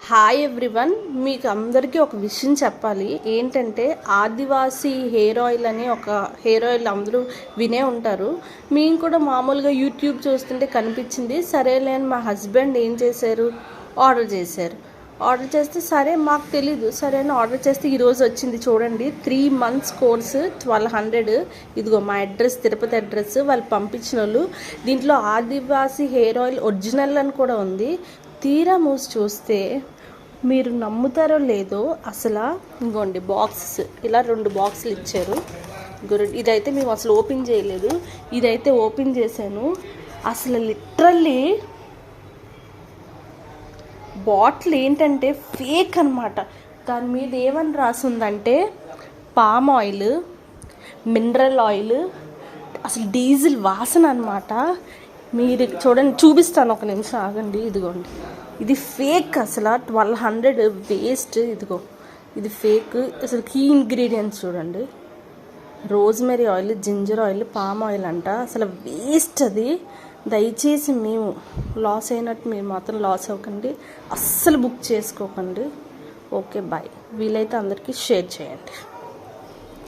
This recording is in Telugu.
హాయ్ ఎవ్రీవన్, మీకు అందరికీ ఒక విషయం చెప్పాలి. ఏంటంటే ఆదివాసీ హెయిర్ ఆయిల్ అని ఒక హెయిర్ ఆయిల్ అందరూ వినే ఉంటారు. మేము కూడా మామూలుగా యూట్యూబ్ చూస్తుంటే కనిపించింది. సరేలే అని మా హస్బెండ్ ఏం చేశారు, ఆర్డర్ చేస్తే సరే మాకు తెలీదు, సరే అని ఆర్డర్ చేస్తే ఈరోజు వచ్చింది. చూడండి, 3 months కోర్సు 1200. ఇదిగో మా అడ్రస్, తిరుపతి అడ్రస్. వాళ్ళు పంపించిన వాళ్ళు. దీంట్లో ఆదివాసీ హెయిర్ ఆయిల్ ఒరిజినల్ అని కూడా ఉంది. తీరా మూసి చూస్తే మీరు నమ్ముతారో లేదో, అసలు ఇంకోండి బాక్సెస్, ఇలా 2 బాక్సులు ఇచ్చారు. ఇదైతే మేము అసలు ఓపెన్ చేయలేదు, ఇదైతే ఓపెన్ చేశాను. అసలు లిటరల్లీ బాటిల్ ఏంటంటే ఫేక్ అనమాట. దాని మీద ఏమని రాసిందంటే పామ్ ఆయిల్, మినరల్ ఆయిల్, అసలు డీజిల్ వాసన అనమాట. మీరు చూడండి, చూపిస్తాను, ఒక నిమిషం ఆగండి. ఇదిగోండి, ఇది ఫేక్. అసలు 1200 వేస్ట్. ఇదిగో ఇది ఫేక్. అసలు కీ ఇంగ్రీడియంట్స్ చూడండి, rosemary oil, ginger oil, palm oil అంట. అసలు వేస్ట్ అది. దయచేసి మేము లాస్ అయినట్టు మీరు మాత్రం లాస్ అవ్వకండి, అస్సలు బుక్ చేసుకోకండి. Okay, bye. వీలైతే అందరికీ షేర్ చేయండి.